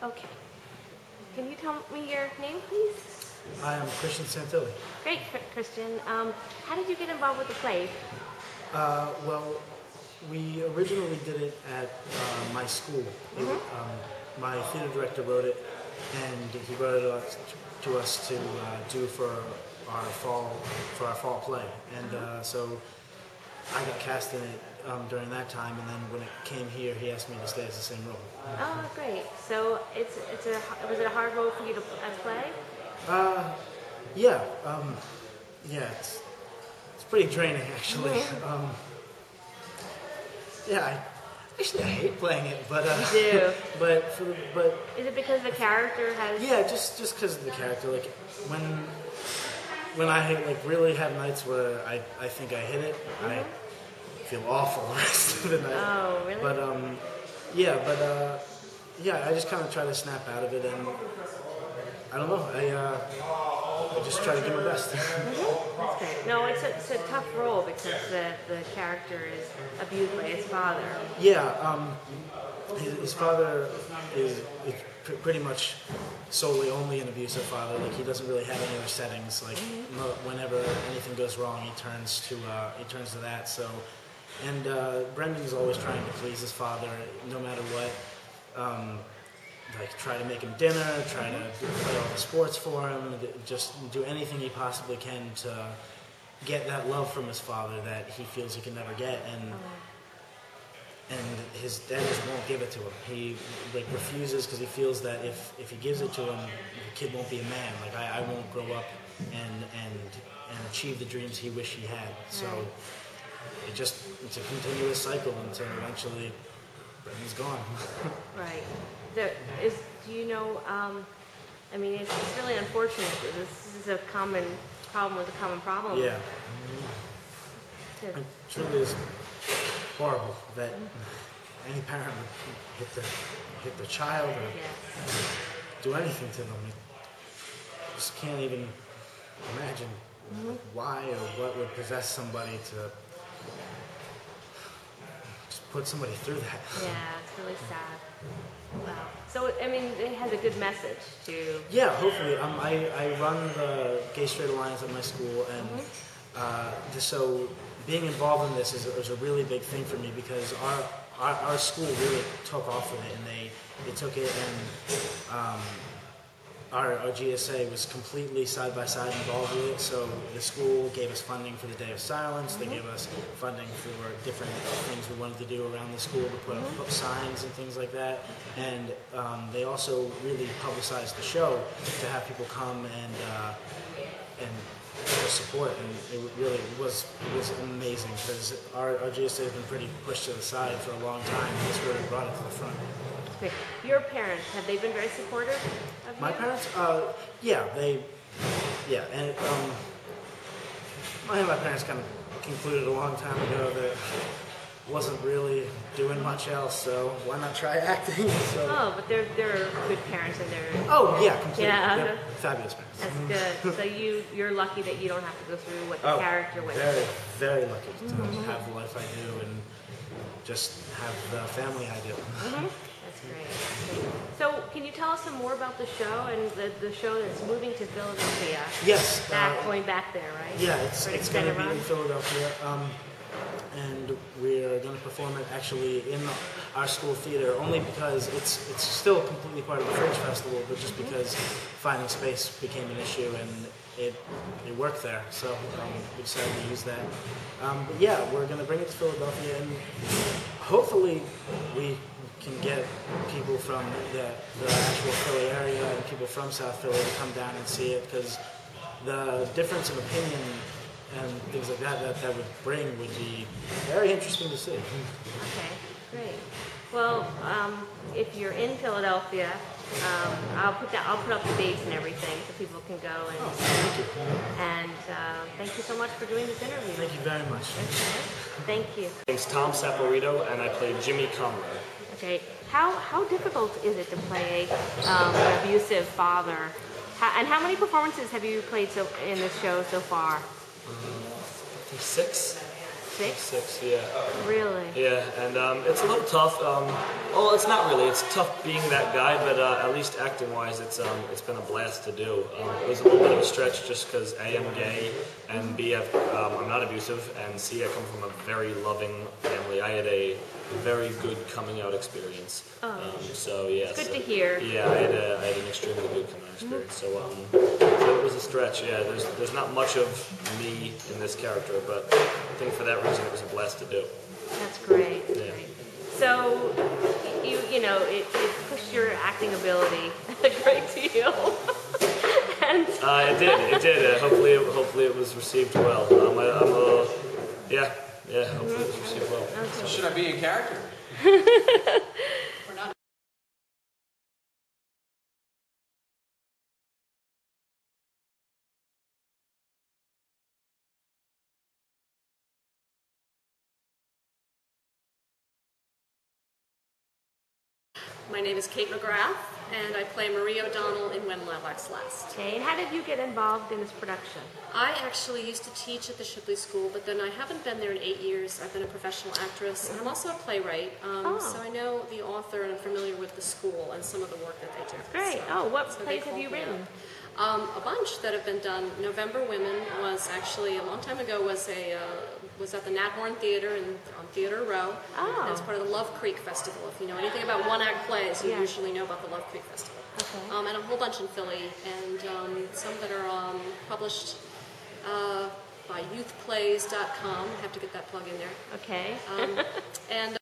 Okay. Can you tell me your name, please? I am Christian Santilli. Great, Christian. How did you get involved with the play? Well, we originally did it at my school. My theater director wrote it, and he wrote it to us to do for our fall play. And so I got cast in it during that time, and then when it came here, he asked me to stay as the same role. Oh, great. So was it a hard role for you to play? Yeah, it's pretty draining actually. I hate playing it, but you do. but is it because the character has? Yeah, just because of the character. Like when I really have nights where I think I hit it, I feel awful the rest of the night. Oh, really? But I just kind of try to snap out of it, and I don't know. I just try to do my best. That's great. No, it's a tough role because the character is abused by his father. Yeah, his father is pretty much solely only an abusive father. Like, he doesn't really have any other settings. Like, whenever anything goes wrong, he turns to that. So, and Brendan's always trying to please his father, no matter what. Like, try to make him dinner, try to play all the sports for him, just do anything he possibly can to get that love from his father that he feels he can never get, and his dad just won't give it to him. He refuses because he feels that if he gives it to him, the kid won't be a man. Like, I won't grow up and achieve the dreams he wished he had. So it's a continuous cycle until eventually Brendan's gone. Right. Do you know, I mean, it's really unfortunate. This is a common problem with a common problem. Yeah. It truly is horrible that any parent would hit their child or do anything to them. You just can't even imagine why or what would possess somebody to just put somebody through that. Yeah, it's really sad. Wow. So, I mean, it has a good message to... Yeah, hopefully. I run the Gay Straight Alliance at my school, and so being involved in this is a really big thing for me, because our school really took off with it, and they took it, and our GSA was completely side-by-side involved with it. So the school gave us funding for the Day of Silence. They gave us funding for different things we wanted to do around the school, to put up signs and things like that. And they also really publicized the show to have people come and support. And it really was amazing, because our GSA has been pretty pushed to the side for a long time, and this really brought it to the front. Okay. Your parents, have they been very supportive of you? My parents, and my parents kind of concluded a long time ago that wasn't really doing much else, so why not try acting? So. Oh, but they're good parents, and they're... Oh, yeah, completely. Yeah. They're fabulous parents. That's good. So you're lucky that you don't have to go through what the character went through. Very, very lucky to have the life I do and just have the family I do. That's great. So, can you tell us some more about the show and the show that's moving to Philadelphia? Yes. Going back there, right? Yeah, it's going to be in Philadelphia, and we're going to perform it actually in our school theater, only because it's still completely part of the Fringe Festival, but just because finding space became an issue, and it worked there, so we decided to use that. But yeah, we're going to bring it to Philadelphia, and hopefully we can get people from the actual Philly area and people from South Philly to come down and see it, because the difference of opinion and things like that would bring would be very interesting to see. Okay, great. Well, if you're in Philadelphia, I'll put up the dates and everything so people can go and. Oh, thank you. And thank you so much for doing this interview. Thank you very much. Okay. Thank you. My name's Tom Saporito, and I play Jimmy Conroy. Okay. How difficult is it to play an abusive father? And how many performances have you played in this show so far? 6. 6? 6, yeah. Really? Yeah, and it's a little tough. Well, it's not really. It's tough being that guy, but at least acting-wise, it's been a blast to do. It was a little bit of a stretch just because A, I'm gay, and B, I'm not abusive, and C, I come from a very loving family. I had a very good coming out experience. So yeah. It's good to hear. Yeah, I had an extremely good coming out experience. So it was a stretch. Yeah, there's not much of me in this character, but I think for that reason it was a blast to do. That's great. Yeah. So, it pushed your acting ability a great deal. And It did. Hopefully it was received well. Yeah. Hopefully it was received well. So should I be a character? My name is Kate McGrath, and I play Marie O'Donnell in When Lilacs Last. okay, and how did you get involved in this production? I actually used to teach at the Shipley School, but then I haven't been there in 8 years. I've been a professional actress, and I'm also a playwright, so I know the author and I'm familiar with the school and some of the work that they do. Great. So, What so they plays have called you me written? up. A bunch that have been done. November Women was actually, a long time ago, was at the Nat Horn Theater on Theater Row. Oh. And it's part of the Love Creek Festival. If you know anything about one-act plays, you Yeah. usually know about the Love Creek Festival. Okay. And a whole bunch in Philly, and some that are published by youthplays.com. I have to get that plug in there. Okay. And